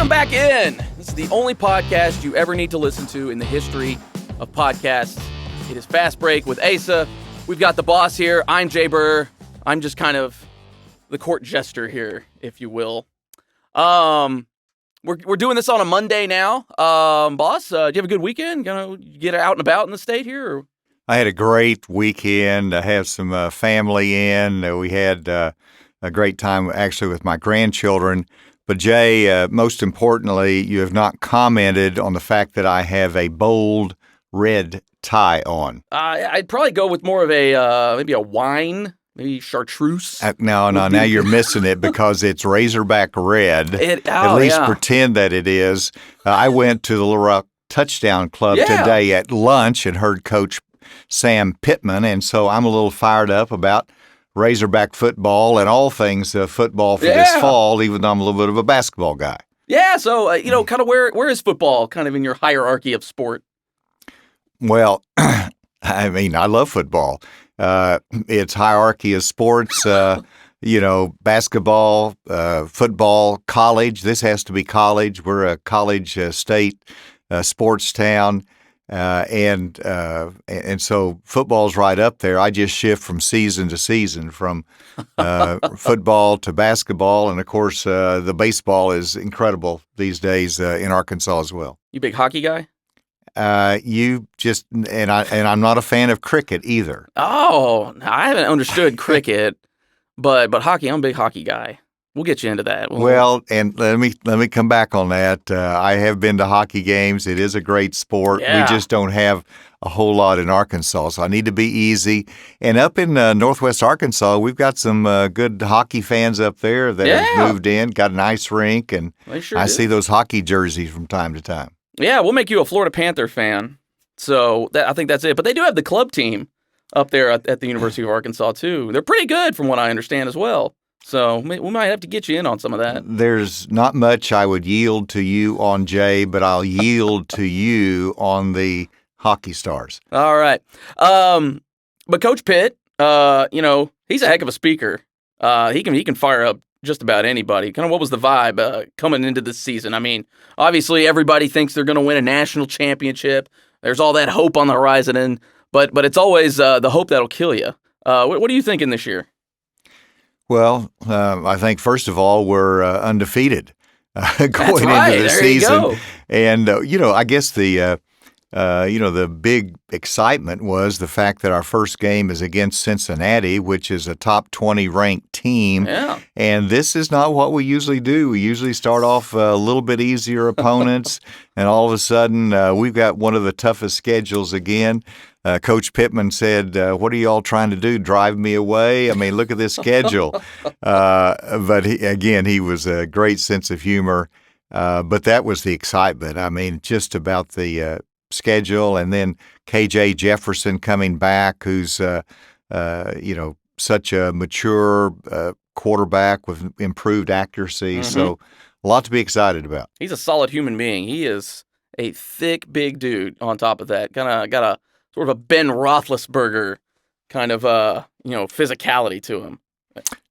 Welcome back in. This is the only podcast you ever need to listen to in the history of podcasts. It is Fast Break with Asa. We've got the boss here. I'm Jay Bir. I'm just kind of the court jester here, if you will. We're doing this on a Monday now. Boss, do you have a good weekend? Gonna get out and about in the state here? Or? I had a great weekend. I have some family in. We had a great time actually with my grandchildren. But Jay, most importantly, you have not commented on the fact that I have a bold red tie on. I'd probably go with more of a maybe a wine, maybe chartreuse. No, now you're missing it because it's Razorback red. At least pretend that it is. I went to the Little Rock Touchdown Club today at lunch and heard Coach Sam Pittman, and so I'm a little fired up about Razorback football and all things football for this fall, even though I'm a little bit of a basketball guy. Yeah, so, kind of where is football kind of in your hierarchy of sport? Well, I mean, I love football. It's hierarchy of sports, basketball, football, college. This has to be college. We're a college state sports town. And so football's right up there. I just shift from season to season, from football to basketball, and of course the baseball is incredible these days in Arkansas as well. You big hockey guy? I'm not a fan of cricket either. Oh, I haven't understood cricket, but hockey, I'm a big hockey guy. We'll get you into that. Well, and let me come back on that. I have been to hockey games. It is a great sport. Yeah. We just don't have a whole lot in Arkansas, so I need to be easy. And up in northwest Arkansas, we've got some good hockey fans up there that have moved in, got a nice rink, and I see those hockey jerseys from time to time. Yeah, we'll make you a Florida Panther fan. So I think that's it. But they do have the club team up there at the University of Arkansas, too. They're pretty good from what I understand as well. So we might have to get you in on some of that. There's not much I would yield to you on, Jay, but I'll yield to you on the hockey stars. All right. But Coach Pitt, he's a heck of a speaker. He can fire up just about anybody. Kind of what was the vibe coming into this season? I mean, obviously everybody thinks they're going to win a national championship. There's all that hope on the horizon, but it's always the hope that'll kill you. What are you thinking this year? Well, I think, first of all, we're undefeated going into the season. And, I guess the big excitement was the fact that our first game is against Cincinnati, which is a top 20 ranked team. Yeah. And this is not what we usually do. We usually start off a little bit easier opponents, and all of a sudden we've got one of the toughest schedules again. Coach Pittman said, what are y'all trying to do, drive me away? I mean, look at this schedule. But he was a great sense of humor. But that was the excitement. I mean, just about the schedule, and then KJ Jefferson coming back, who's such a mature quarterback with improved accuracy. Mm-hmm. So a lot to be excited about. He's a solid human being. He is a thick, big dude on top of that. Got a sort of a Ben Roethlisberger kind of physicality to him.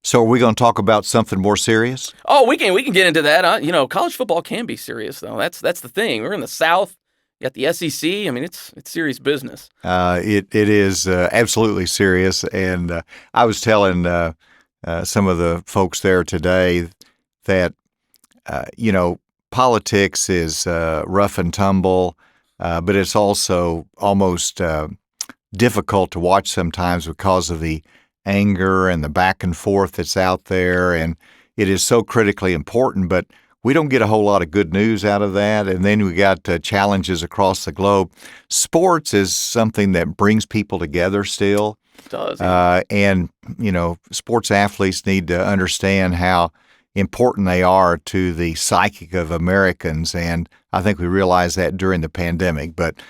So are we going to talk about something more serious? Oh, we can get into that. College football can be serious, though. That's the thing. We're in the South. You got the SEC. I mean, it's serious business. It is absolutely serious. And I was telling some of the folks there today that, politics is rough and tumble, but it's also almost difficult to watch sometimes because of the anger and the back and forth that's out there. And it is so critically important, but we don't get a whole lot of good news out of that. And then we got challenges across the globe. Sports is something that brings people together still. It does. And, sports athletes need to understand how important they are to the psyche of Americans. And I think we realized that during the pandemic. But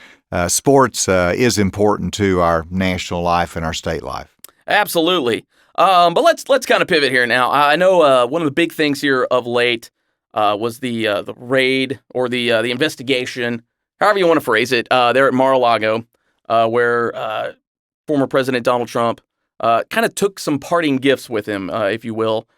sports is important to our national life and our state life. Absolutely. But let's kind of pivot here now. I know one of the big things here of late was the raid or the investigation, however you want to phrase it, there at Mar-a-Lago, where former President Donald Trump kind of took some parting gifts with him, if you will,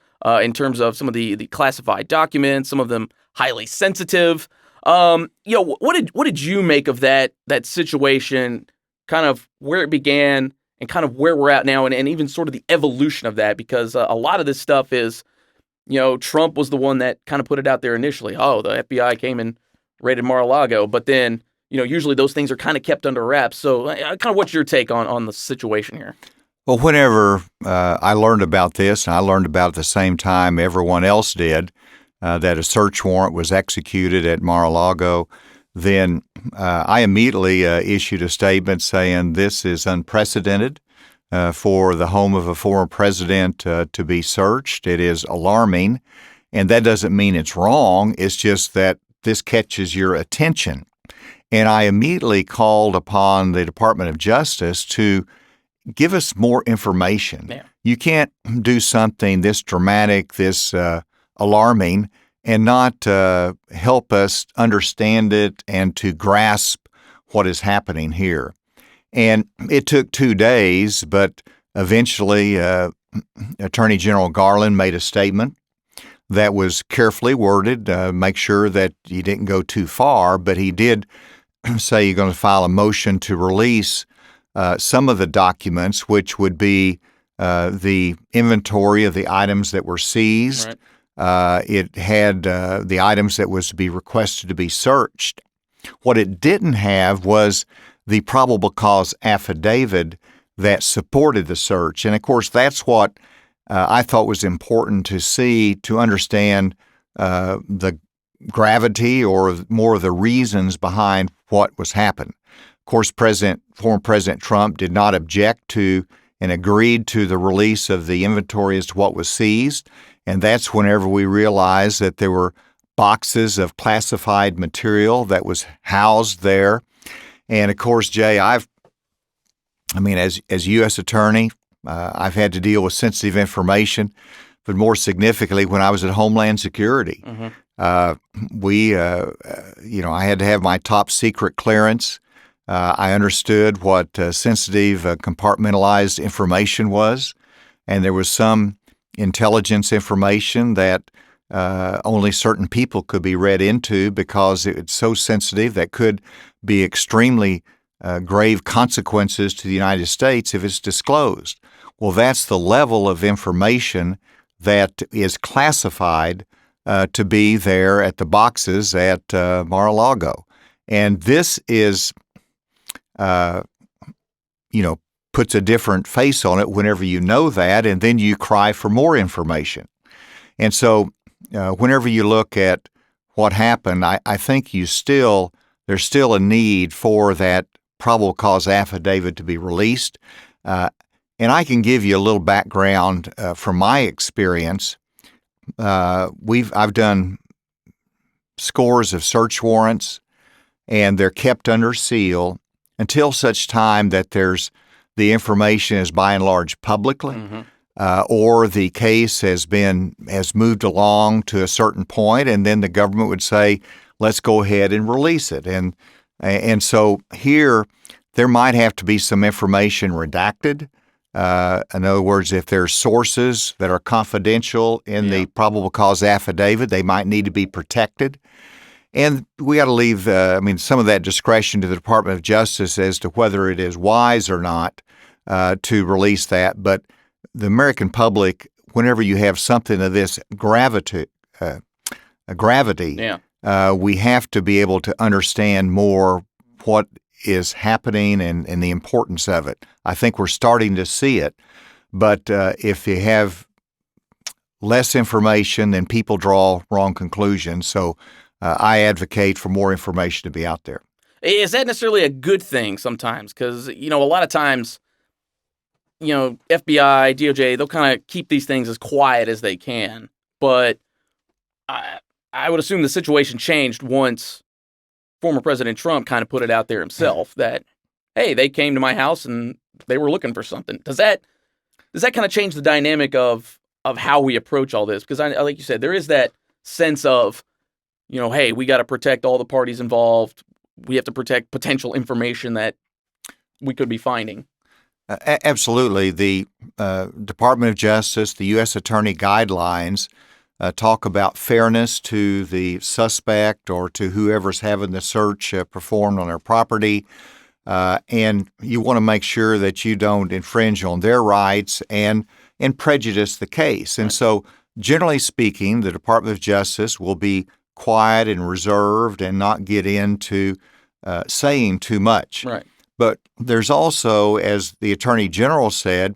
in terms of some of the classified documents, some of them highly sensitive. What did you make of that situation, kind of where it began and kind of where we're at now, and even sort of the evolution of that? Because a lot of this stuff is, Trump was the one that kind of put it out there initially. Oh, the FBI came and raided Mar-a-Lago, but then usually those things are kind of kept under wraps. So, kind of what's your take on the situation here? Well, whenever I learned about this, and I learned about it at the same time everyone else did, that a search warrant was executed at Mar-a-Lago, then I immediately issued a statement saying this is unprecedented for the home of a former president to be searched. It is alarming, and that doesn't mean it's wrong. It's just that this catches your attention. And I immediately called upon the Department of Justice to give us more information. Yeah. You can't do something this dramatic, this alarming, and not help us understand it and to grasp what is happening here. And it took 2 days, but eventually Attorney General Garland made a statement that was carefully worded, make sure that he didn't go too far, but he did say you're going to file a motion to release some of the documents, which would be the inventory of the items that were seized. Right. It had the items that was to be requested to be searched. What it didn't have was the probable cause affidavit that supported the search. And of course, that's what I thought was important to see, to understand the gravity or more of the reasons behind what was happening. Of course, former President Trump did not object to and agreed to the release of the inventory as to what was seized. And that's whenever we realized that there were boxes of classified material that was housed there. And of course, Jay, as U.S. Attorney, I've had to deal with sensitive information, but more significantly, when I was at Homeland Security, Mm-hmm. I had to have my top secret clearance. I understood what sensitive, compartmentalized information was, and there was some intelligence information that only certain people could be read into because it's so sensitive that could be extremely grave consequences to the United States if it's disclosed. Well, that's the level of information that is classified to be there at the boxes at Mar-a-Lago. And this is, puts a different face on it whenever you know that, and then you cry for more information. And so whenever you look at what happened, I think there's still a need for that probable cause affidavit to be released. And I can give you a little background from my experience. I've done scores of search warrants, and they're kept under seal until such time that the information is by and large publicly, or the case has moved along to a certain point, and then the government would say, "Let's go ahead and release it." And so here there might have to be some information redacted. In other words, if there's sources that are confidential in the probable cause affidavit, they might need to be protected. And we got to leave, some of that discretion to the Department of Justice as to whether it is wise or not to release that. But the American public, whenever you have something of this gravity, we have to be able to understand more what is happening and the importance of it. I think we're starting to see it, but if you have less information, then people draw wrong conclusions. So I advocate for more information to be out there. Is that necessarily a good thing sometimes? Because, a lot of times, FBI, DOJ, they'll kind of keep these things as quiet as they can. But I would assume the situation changed once former President Trump kind of put it out there himself that, hey, they came to my house and they were looking for something. Does that kind of change the dynamic of how we approach all this? Because like you said, there is that sense of, hey, we got to protect all the parties involved. We have to protect potential information that we could be finding. Absolutely. The Department of Justice, the U.S. Attorney guidelines talk about fairness to the suspect or to whoever's having the search performed on their property. And you want to make sure that you don't infringe on their rights and prejudice the case. And so, generally speaking, the Department of Justice will be quiet and reserved and not get into saying too much. Right. But there's also, as the Attorney General said,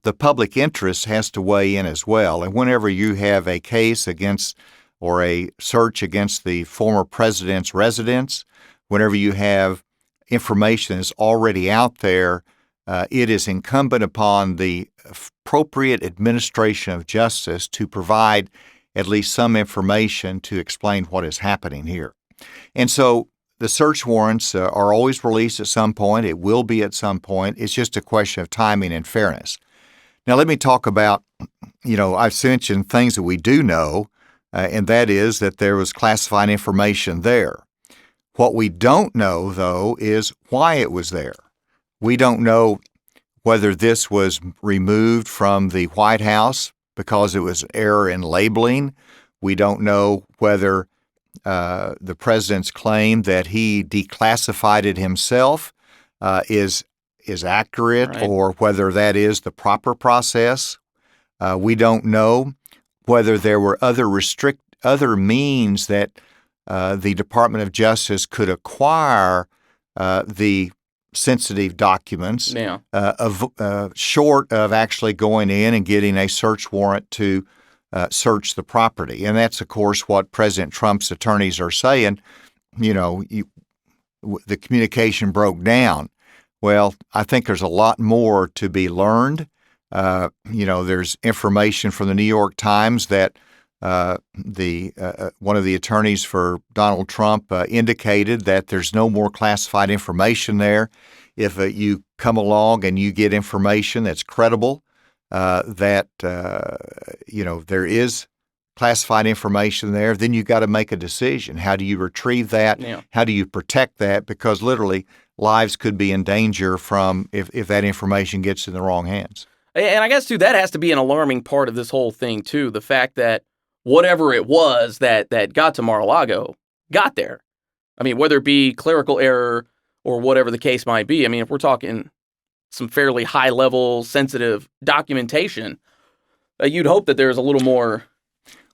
the public interest has to weigh in as well. And whenever you have a case against or a search against the former president's residence, whenever you have information that's already out there, it is incumbent upon the appropriate administration of justice to provide at least some information to explain what is happening here. And so the search warrants are always released at some point. It will be at some point. It's just a question of timing and fairness. Now, let me talk about, I've mentioned things that we do know, and that is that there was classified information there. What we don't know, though, is why it was there. We don't know whether this was removed from the White House because it was an error in labeling. We don't know whether the president's claim that he declassified it himself is accurate, right, or whether that is the proper process. We don't know whether there were other means that the Department of Justice could acquire the sensitive documents, short of actually going in and getting a search warrant to search the property. And that's, of course, what President Trump's attorneys are saying. The communication broke down. Well, I think there's a lot more to be learned. There's information from the New York Times that one of the attorneys for Donald Trump indicated that there's no more classified information there. If you come along and you get information that's credible, that there is classified information there, then you've got to make a decision. How do you retrieve that? Yeah. How do you protect that? Because literally, lives could be in danger from if that information gets in the wrong hands. And I guess, too, that has to be an alarming part of this whole thing, too. The fact that whatever it was that got to Mar-a-Lago got there. I mean, whether it be clerical error or whatever the case might be. I mean, if we're talking some fairly high-level, sensitive documentation, you'd hope that there's a little more.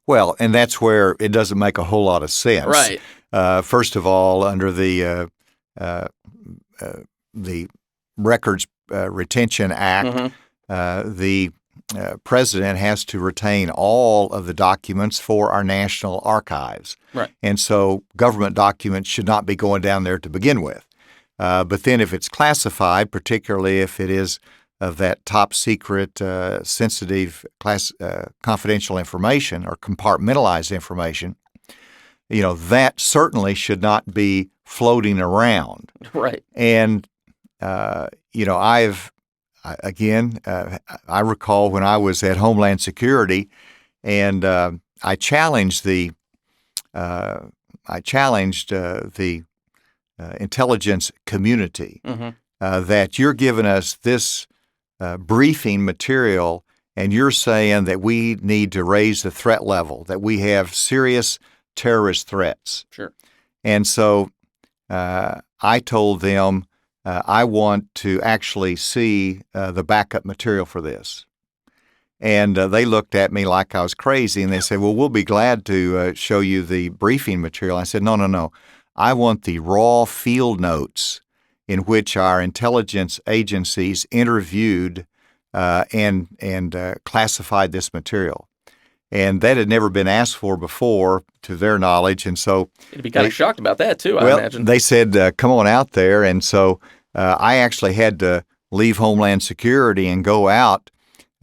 Well, and that's where it doesn't make a whole lot of sense. Right. First of all, under the Records Retention Act, the president has to retain all of the documents for our national archives. Right. And so government documents should not be going down there to begin with. But then if it's classified, particularly if it is of that top secret, sensitive, confidential information or compartmentalized information, that certainly should not be floating around. Right. And, I recall when I was at Homeland Security, and I challenged the intelligence community that you're giving us this briefing material, and you're saying that we need to raise the threat level, that we have serious terrorist threats. Sure. And so I told them I want to actually see the backup material for this. And they looked at me like I was crazy, and they said, well, we'll be glad to show you the briefing material. I said, no. I want the raw field notes in which our intelligence agencies interviewed and classified this material. And that had never been asked for before, to their knowledge. And so you'd be kind of shocked about that, too, I imagine. They said, come on out there. And so I actually had to leave Homeland Security and go out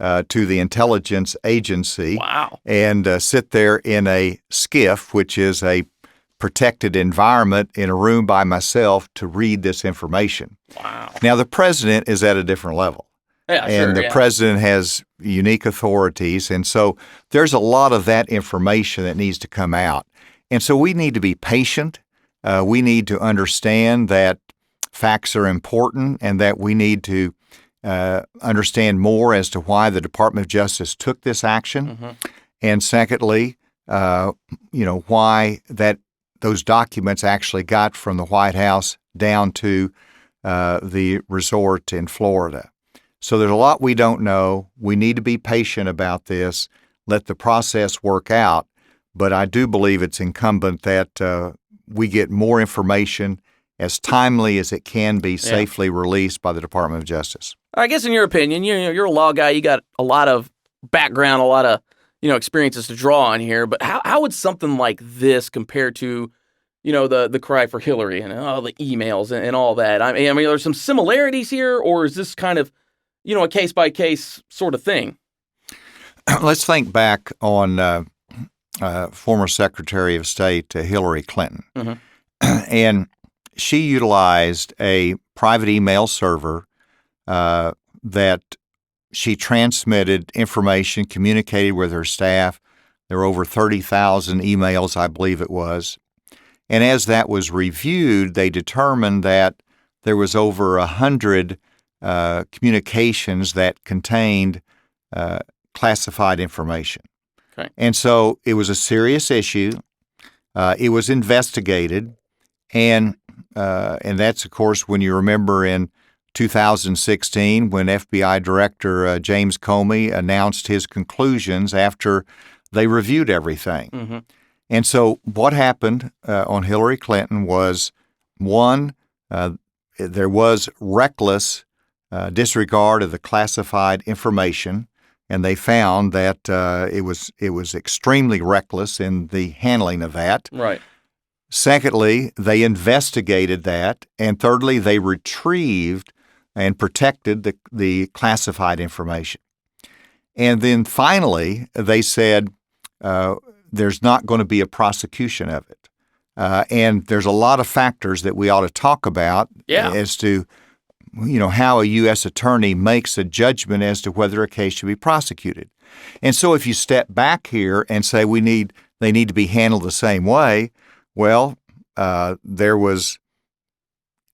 to the intelligence agency. Wow. And sit there in a SCIF, which is a protected environment, in a room by myself to read this information. Wow. Now, the president is at a different level. Yeah, and the president has unique authorities. And so there's a lot of that information that needs to come out. And so we need to be patient. We need to understand that facts are important and that we need to understand more as to why the Department of Justice took this action. And secondly, why those documents actually got from the White House down to the resort in Florida. So there's a lot we don't know. We need to be patient about this, let the process work out. But I do believe it's incumbent that we get more information as timely as it can be safely released by the Department of Justice. I guess in your opinion, you're a law guy. You got a lot of background, a lot of experiences to draw on here. But how would something like this compare to the cry for Hillary and all the emails and all that? I mean, there's some similarities here, or is this kind of a case by case sort of thing? Let's think back on former Secretary of State Hillary Clinton. Mm-hmm. And she utilized a private email server that she transmitted information, communicated with her staff. There were over 30,000 emails, I believe it was. And as that was reviewed, they determined that there was over 100 communications that contained classified information. Okay. And so it was a serious issue. It was investigated, and that's, of course, when you remember in 2016 when FBI Director James Comey announced his conclusions after they reviewed everything. Mm-hmm. And so what happened on Hillary Clinton was, one, there was reckless disregard of the classified information, and they found that it was extremely reckless in the handling of that. Right. Secondly, they investigated that, and thirdly, they retrieved and protected the classified information. And then finally, they said there's not going to be a prosecution of it. And there's a lot of factors that we ought to talk about as to how a U.S. attorney makes a judgment as to whether a case should be prosecuted. And so if you step back here and say they need to be handled the same way, well, there was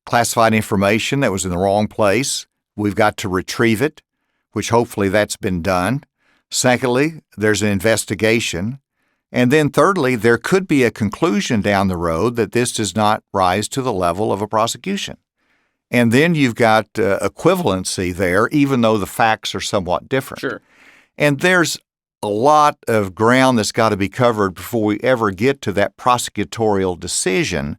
classified information that was in the wrong place. We've got to retrieve it, which hopefully that's been done. Secondly, there's an investigation. And then thirdly, there could be a conclusion down the road that this does not rise to the level of a prosecution. And then you've got equivalency there, even though the facts are somewhat different. Sure. And there's a lot of ground that's got to be covered before we ever get to that prosecutorial decision,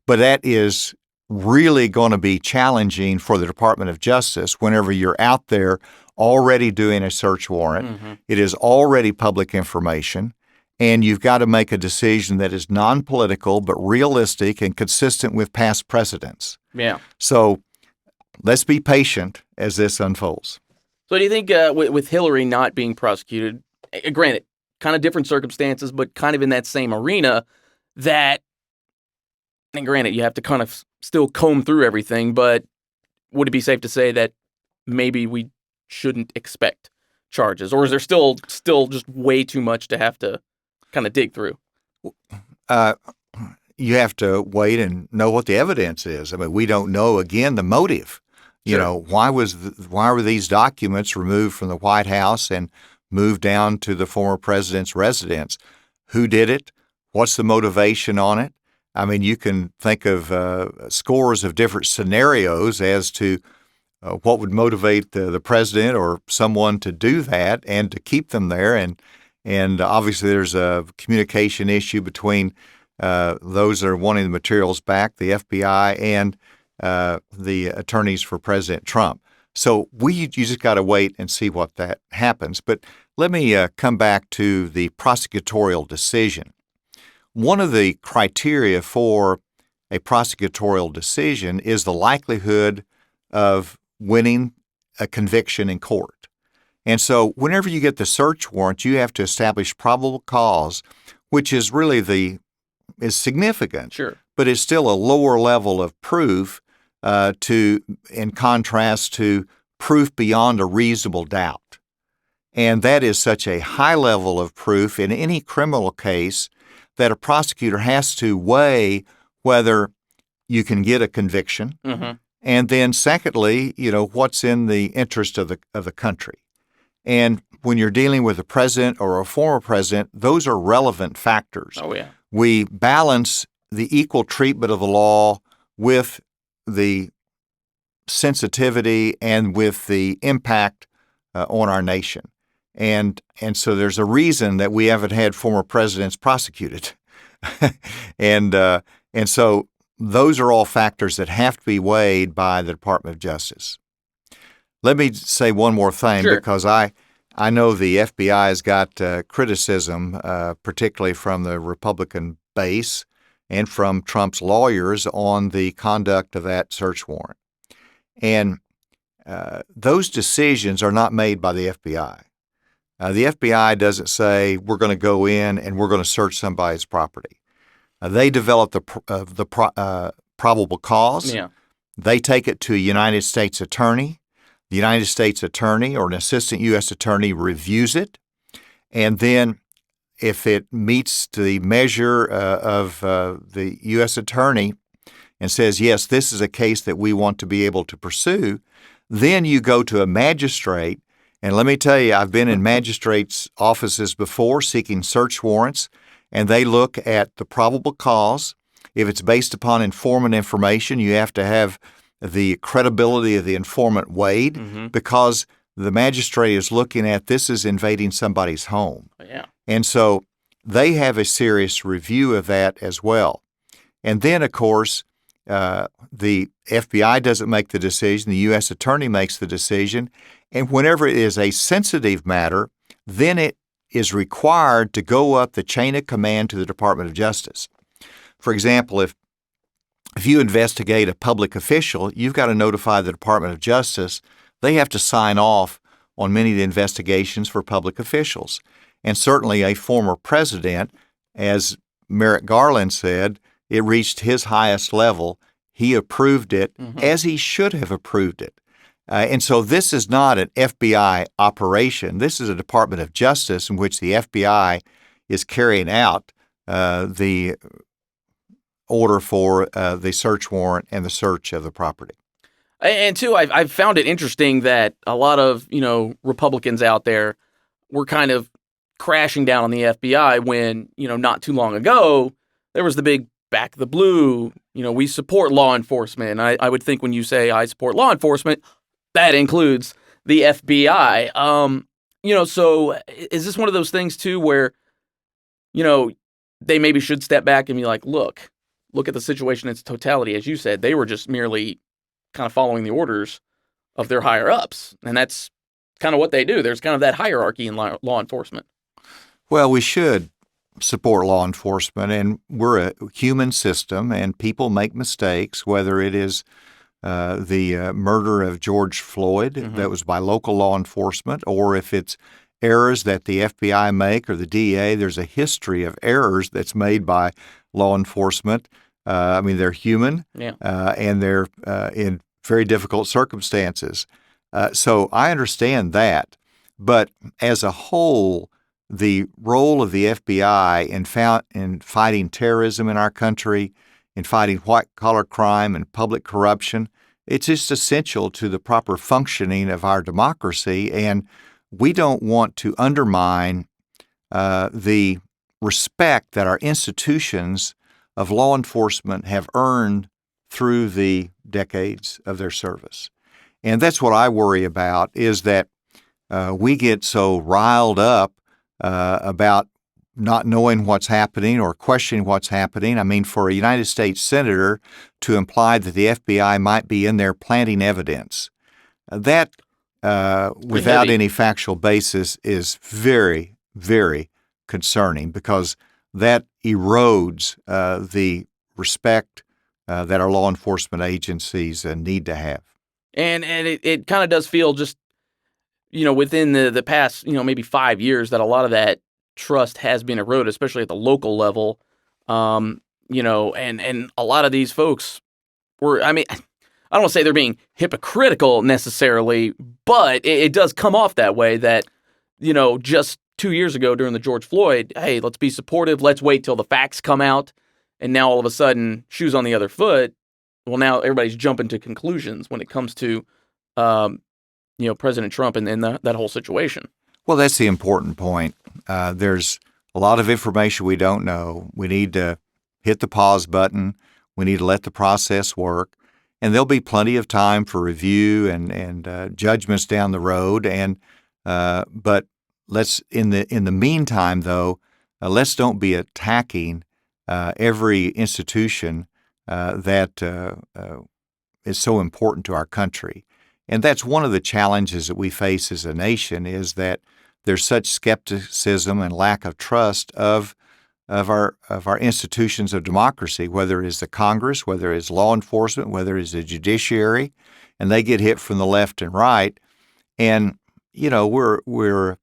but that is really going to be challenging for the Department of Justice whenever you're out there already doing a search warrant. Mm-hmm. It is already public information, and you've got to make a decision that is non-political but realistic and consistent with past precedents. Yeah. So let's be patient as this unfolds. So do you think with Hillary not being prosecuted, granted, kind of different circumstances, but kind of in that same arena, and granted, you have to kind of still comb through everything, but would it be safe to say that maybe we shouldn't expect charges? Or is there still just way too much to have to kind of dig through? You have to wait and know what the evidence is. I mean, we don't know, again, the motive. Sure. Why were these documents removed from the White House and moved down to the former president's residence? Who did it? What's the motivation on it? I mean, you can think of scores of different scenarios as to what would motivate the president or someone to do that and to keep them there. And obviously, there's a communication issue between those that are wanting the materials back, the FBI, and the attorneys for President Trump. So you just got to wait and see what that happens. But let me come back to the prosecutorial decision. One of the criteria for a prosecutorial decision is the likelihood of winning a conviction in court. And so whenever you get the search warrant, you have to establish probable cause, which is really is significant. Sure. But it's still a lower level of proof in contrast to proof beyond a reasonable doubt. And that is such a high level of proof in any criminal case that a prosecutor has to weigh whether you can get a conviction, mm-hmm. and then secondly, what's in the interest of the country. And when you're dealing with a president or a former president, those are relevant factors. Oh, yeah. We balance the equal treatment of the law with the sensitivity and with the impact on our nation. And so there's a reason that we haven't had former presidents prosecuted. and so those are all factors that have to be weighed by the Department of Justice. Let me say one more thing, Sure. because I know the FBI has got criticism, particularly from the Republican base and from Trump's lawyers, on the conduct of that search warrant. And those decisions are not made by the FBI. The FBI doesn't say, we're going to go in and we're going to search somebody's property. They develop the probable cause. Yeah. They take it to a United States attorney. The United States attorney or an assistant U.S. attorney reviews it. And then if it meets the measure of the U.S. attorney and says, yes, this is a case that we want to be able to pursue, then you go to a magistrate. And let me tell you, I've been in magistrates' offices before seeking search warrants, and they look at the probable cause. If it's based upon informant information, you have to have the credibility of the informant weighed, because the magistrate is looking at this is invading somebody's home. Yeah. And so they have a serious review of that as well. And then, of course, the FBI doesn't make the decision. The U.S. attorney makes the decision. And whenever it is a sensitive matter, then it is required to go up the chain of command to the Department of Justice. For example, if you investigate a public official, you've got to notify the Department of Justice. They have to sign off on many of the investigations for public officials. And certainly a former president, as Merrick Garland said, it reached his highest level. He approved it as he should have approved it. And so this is not an FBI operation. This is a Department of Justice in which the FBI is carrying out the order for the search warrant and the search of the property. And two, I've found it interesting that a lot of, Republicans out there were kind of crashing down on the FBI when, not too long ago, there was the big back the blue, we support law enforcement. I would think when you say I support law enforcement, that includes the FBI. So is this one of those things too where, they maybe should step back and be like, look at the situation in its totality. As you said, they were just merely kind of following the orders of their higher ups. And that's kind of what they do. There's kind of that hierarchy in law enforcement. Well, we should support law enforcement, and we're a human system, and people make mistakes, whether it is the murder of George Floyd that was by local law enforcement, or if it's errors that the FBI make or the DEA. There's a history of errors that's made by law enforcement. They're human, and they're in very difficult circumstances. So I understand that. But as a whole, the role of the FBI in fighting terrorism in our country, in fighting white-collar crime and public corruption, it's just essential to the proper functioning of our democracy, and we don't want to undermine the respect that our institutions of law enforcement have earned through the decades of their service. And that's what I worry about, is that we get so riled up about not knowing what's happening or questioning what's happening. I mean, for a United States senator to imply that the FBI might be in there planting evidence, that without any factual basis is very, very concerning, because that erodes the respect that our law enforcement agencies need to have. And it kind of does feel just, within the past, maybe 5 years, that a lot of that trust has been eroded, especially at the local level. And a lot of these folks were, I don't want to say they're being hypocritical necessarily, but it does come off that way that, just 2 years ago during the George Floyd, hey, let's be supportive, let's wait till the facts come out. And now all of a sudden, shoes on the other foot. Well, now everybody's jumping to conclusions when it comes to, President Trump and that whole situation. Well, that's the important point. There's a lot of information we don't know. We need to hit the pause button. We need to let the process work. And there'll be plenty of time for review and judgments down the road. But let's in the meantime, though, let's don't be attacking every institution that is so important to our country. And that's one of the challenges that we face as a nation, is that there's such skepticism and lack of trust of our institutions of democracy, whether it is the Congress, whether it's law enforcement, whether it's the judiciary, and they get hit from the left and right. And we're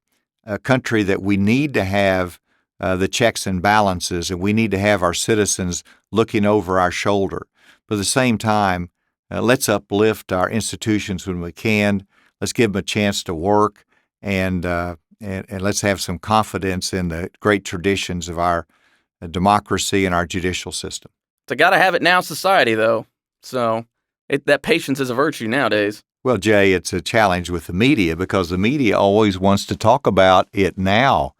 a country that we need to have the checks and balances, and we need to have our citizens looking over our shoulder. But at the same time, let's uplift our institutions when we can. Let's give them a chance to work, and let's have some confidence in the great traditions of our democracy and our judicial system. It's a gotta-have-it-now society, though. So that patience is a virtue nowadays. Well, Jay, it's a challenge with the media, because the media always wants to talk about it now.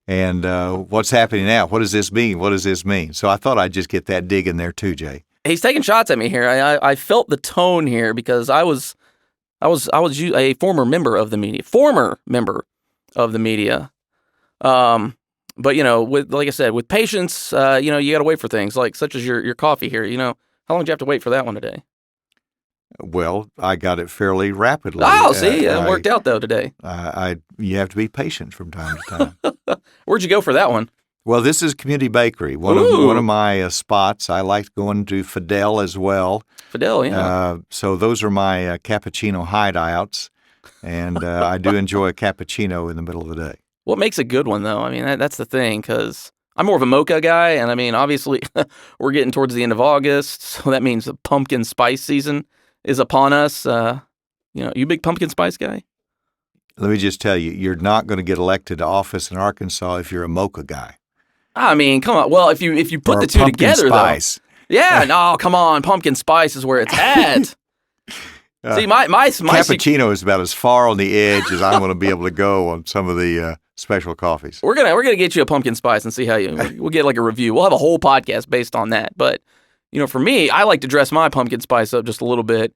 And what's happening now? What does this mean? What does this mean? So I thought I'd just get that dig in there too, Jay. He's taking shots at me here. I felt the tone here, because I was a former member of the media. But like I said, with patience, you got to wait for things such as your coffee here. How long did you have to wait for that one today? Well, I got it fairly rapidly. Oh, see, it worked out though today. You have to be patient from time to time. Where'd you go for that one? Well, this is Community Bakery, one of my spots. I like going to Fidel as well. Fidel, yeah. So those are my cappuccino hideouts, and I do enjoy a cappuccino in the middle of the day. What makes a good one, though? I mean, that's the thing, because I'm more of a mocha guy, and I mean, obviously, we're getting towards the end of August, so that means the pumpkin spice season is upon us. You a big pumpkin spice guy? Let me just tell you, you're not going to get elected to office in Arkansas if you're a mocha guy. I mean, come on. Well, if you put the two together, spice. Though. Yeah, no, come on. Pumpkin spice is where it's at. See, my cappuccino is about as far on the edge as I'm going to be able to go on some of the special coffees. We're gonna get you a pumpkin spice and see how we'll get like a review. We'll have a whole podcast based on that. But for me, I like to dress my pumpkin spice up just a little bit.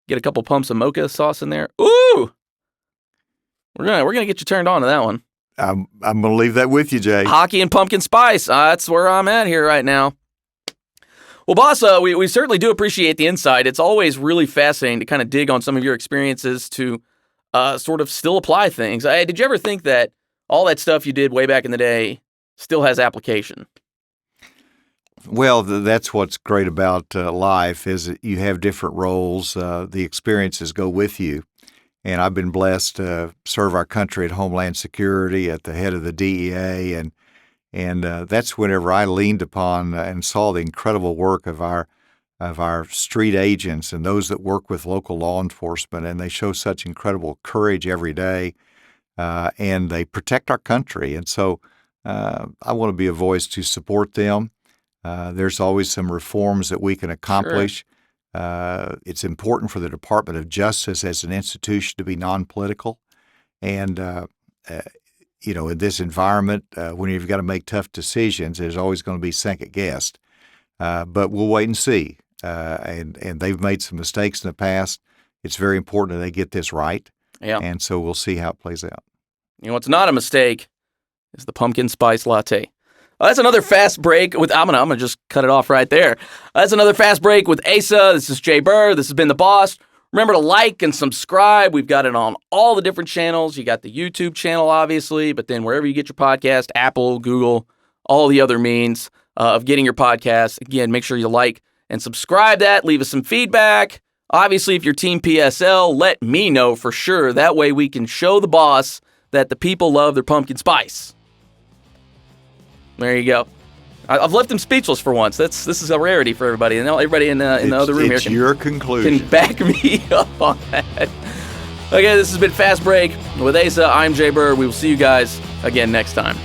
Get a couple pumps of mocha sauce in there. Ooh, we're gonna get you turned on to that one. I'm going to leave that with you, Jay. Hockey and pumpkin spice. That's where I'm at here right now. Well, boss, we certainly do appreciate the insight. It's always really fascinating to kind of dig on some of your experiences to sort of still apply things. Did you ever think that all that stuff you did way back in the day still has application? Well, that's what's great about life, is that you have different roles. The experiences go with you. And I've been blessed to serve our country at Homeland Security, at the head of the DEA, and that's whenever I leaned upon and saw the incredible work of our street agents and those that work with local law enforcement, and they show such incredible courage every day, and they protect our country. And so I want to be a voice to support them. There's always some reforms that we can accomplish. Sure. It's important for the Department of Justice as an institution to be non-political. And, in this environment, when you've got to make tough decisions, there's always going to be second-guessed. But we'll wait and see. And they've made some mistakes in the past. It's very important that they get this right. Yeah. And so we'll see how it plays out. What's not a mistake is the pumpkin spice latte. That's another fast break with. I'm gonna just cut it off right there. That's another fast break with Asa. This is Jay Bir. This has been The Boss. Remember to like and subscribe. We've got it on all the different channels. You got the YouTube channel, obviously, but then wherever you get your podcast, Apple, Google, all the other means of getting your podcast. Again, make sure you like and subscribe that. Leave us some feedback. Obviously, if you're Team PSL, let me know for sure. That way we can show the boss that the people love their pumpkin spice. There you go. I've left him speechless for once. This is a rarity for everybody, and everybody in the other room here can back me up on that. Okay, this has been Fast Break with Asa. I'm Jay Bir. We will see you guys again next time.